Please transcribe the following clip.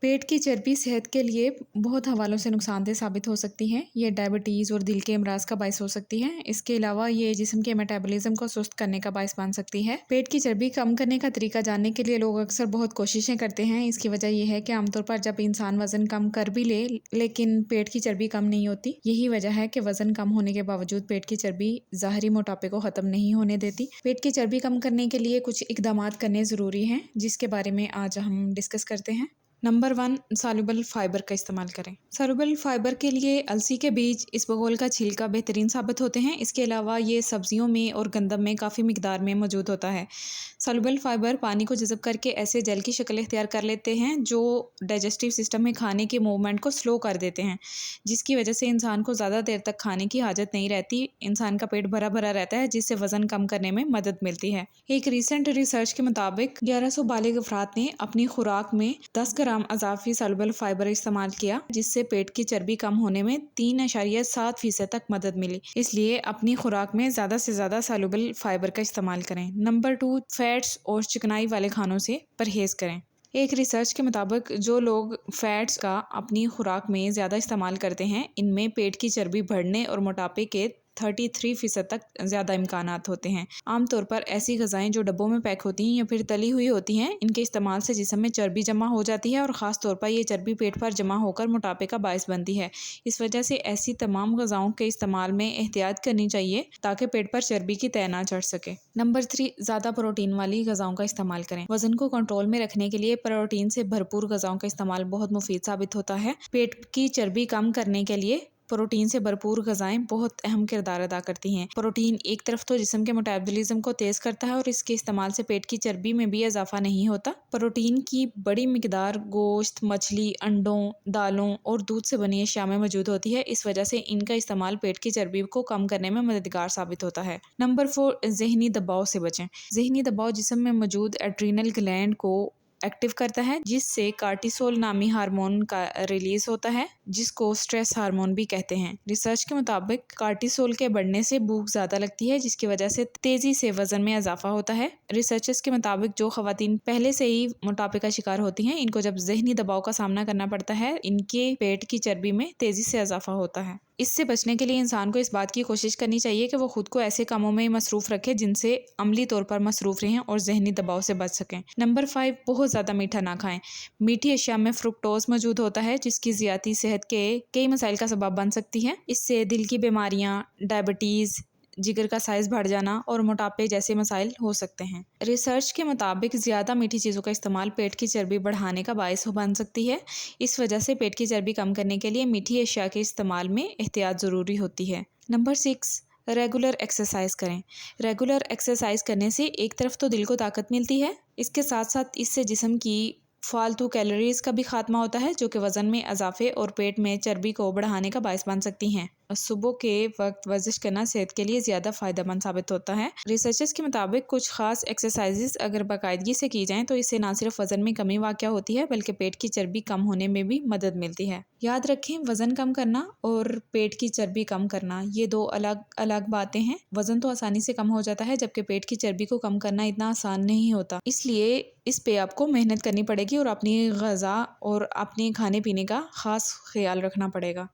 پیٹ کی چربی صحت کے لیے بہت حوالوں سے نقصان دہ ثابت ہو سکتی ہے۔ یہ ڈائبٹیز اور دل کے امراض کا باعث ہو سکتی ہے۔ اس کے علاوہ یہ جسم کے میٹابولزم کو سست کرنے کا باعث بن سکتی ہے۔ پیٹ کی چربی کم کرنے کا طریقہ جاننے کے لیے لوگ اکثر بہت کوششیں کرتے ہیں۔ اس کی وجہ یہ ہے کہ عام طور پر جب انسان وزن کم کر بھی لے لیکن پیٹ کی چربی کم نہیں ہوتی۔ یہی وجہ ہے کہ وزن کم ہونے کے باوجود پیٹ کی چربی ظاہری موٹاپے کو ختم نہیں ہونے دیتی۔ پیٹ کی چربی کم کرنے کے لیے کچھ اقدامات کرنے ضروری ہیں جس کے بارے میں آج ہم ڈسکس کرتے ہیں۔ نمبر 1، سالوبل فائبر کا استعمال کریں۔ سالوبل فائبر کے لیے السی کے بیج، اسبگول کا چھلکا بہترین ثابت ہوتے ہیں۔ اس کے علاوہ یہ سبزیوں میں اور گندم میں کافی مقدار میں موجود ہوتا ہے۔ سالوبل فائبر پانی کو جذب کر کے ایسے جیل کی شکل اختیار کر لیتے ہیں جو ڈائجسٹیو سسٹم میں کھانے کے موومنٹ کو سلو کر دیتے ہیں، جس کی وجہ سے انسان کو زیادہ دیر تک کھانے کی حاجت نہیں رہتی۔ انسان کا پیٹ بھرا بھرا رہتا ہے جس سے وزن کم کرنے میں مدد ملتی ہے۔ ایک ریسنٹ ریسرچ کے مطابق 1100 بالغ افراد نے اپنی خوراک میں 10 گرام اضافی سالوبل فائبر استعمال کیا، جس سے پیٹ کی چربی کم ہونے میں 3.7% تک مدد ملی۔ اس لیے اپنی خوراک میں زیادہ سے زیادہ سالوبل فائبر کا استعمال کریں۔ نمبر 2، فیٹس اور چکنائی والے کھانوں سے پرہیز کریں۔ ایک ریسرچ کے مطابق جو لوگ فیٹس کا اپنی خوراک میں زیادہ استعمال کرتے ہیں، ان میں پیٹ کی چربی بڑھنے اور موٹاپے کے 33% تک زیادہ امکانات ہوتے ہیں۔ عام طور پر ایسی غذائیں جو ڈبوں میں پیک ہوتی ہیں یا پھر تلی ہوئی ہوتی ہیں، ان کے استعمال سے جسم میں چربی جمع ہو جاتی ہے اور خاص طور پر یہ چربی پیٹ پر جمع ہو کر موٹاپے کا باعث بنتی ہے۔ اس وجہ سے ایسی تمام غذاؤں کے استعمال میں احتیاط کرنی چاہیے تاکہ پیٹ پر چربی کی تہ نہ چڑھ سکے۔ نمبر 3، زیادہ پروٹین والی غذاؤں کا استعمال کریں۔ وزن کو کنٹرول میں رکھنے کے لیے پروٹین سے بھرپور غذاؤں کا استعمال بہت مفید ثابت ہوتا ہے۔ پیٹ کی چربی کم کرنے کے لیے پروٹین سے بھرپور غذائیں بہت اہم کردار ادا کرتی ہیں۔ پروٹین ایک طرف تو جسم کے میٹابولزم کو تیز کرتا ہے اور اس کے استعمال سے پیٹ کی چربی میں بھی اضافہ نہیں ہوتا۔ پروٹین کی بڑی مقدار گوشت، مچھلی، انڈوں، دالوں اور دودھ سے بنی اشیاء میں موجود ہوتی ہے۔ اس وجہ سے ان کا استعمال پیٹ کی چربی کو کم کرنے میں مددگار ثابت ہوتا ہے۔ نمبر 4، ذہنی دباؤ سے بچیں۔ ذہنی دباؤ جسم میں موجود ایڈرینل گلینڈ کو ایکٹیو کرتا ہے، جس سے کارٹیسول نامی ہارمون کا ریلیز ہوتا ہے، جس کو سٹریس ہارمون بھی کہتے ہیں۔ ریسرچ کے مطابق کارٹیسول کے بڑھنے سے بھوک زیادہ لگتی ہے، جس کی وجہ سے تیزی سے وزن میں اضافہ ہوتا ہے۔ ریسرچز کے مطابق جو خواتین پہلے سے ہی موٹاپے کا شکار ہوتی ہیں، ان کو جب ذہنی دباؤ کا سامنا کرنا پڑتا ہے، ان کے پیٹ کی چربی میں تیزی سے اضافہ ہوتا ہے۔ اس سے بچنے کے لیے انسان کو اس بات کی کوشش کرنی چاہیے کہ وہ خود کو ایسے کاموں میں مصروف رکھے جن سے عملی طور پر مصروف رہیں اور ذہنی دباؤ سے بچ سکیں۔ نمبر 5، بہت زیادہ میٹھا نہ کھائیں۔ میٹھی اشیاء میں فرکٹوز موجود ہوتا ہے، جس کی زیادتی صحت کے کئی مسائل کا سبب بن سکتی ہے۔ اس سے دل کی بیماریاں، ڈائبٹیز، جگر کا سائز بڑھ جانا اور موٹاپے جیسے مسائل ہو سکتے ہیں۔ ریسرچ کے مطابق زیادہ میٹھی چیزوں کا استعمال پیٹ کی چربی بڑھانے کا باعث بن سکتی ہے۔ اس وجہ سے پیٹ کی چربی کم کرنے کے لیے میٹھی اشیاء کے استعمال میں احتیاط ضروری ہوتی ہے۔ نمبر 6، ریگولر ایکسرسائز کریں۔ ریگولر ایکسرسائز کرنے سے ایک طرف تو دل کو طاقت ملتی ہے، اس کے ساتھ ساتھ اس سے جسم کی فالتو کیلوریز کا بھی خاتمہ ہوتا ہے، جو کہ وزن میں اضافے اور پیٹ میں چربی کو بڑھانے کا باعث بن سکتی ہیں۔ صبح کے وقت ورزش کرنا صحت کے لیے زیادہ فائدہ مند ثابت ہوتا ہے۔ ریسرچز کے مطابق کچھ خاص ایکسرسائزز اگر باقاعدگی سے کی جائیں تو اس سے نہ صرف وزن میں کمی واقع ہوتی ہے بلکہ پیٹ کی چربی کم ہونے میں بھی مدد ملتی ہے۔ یاد رکھیں، وزن کم کرنا اور پیٹ کی چربی کم کرنا یہ دو الگ الگ باتیں ہیں۔ وزن تو آسانی سے کم ہو جاتا ہے جبکہ پیٹ کی چربی کو کم کرنا اتنا آسان نہیں ہوتا، اس لیے اس پہ آپ کو محنت کرنی پڑے گی اور اپنی غذا اور اپنے کھانے پینے کا خاص خیال رکھنا پڑے گا۔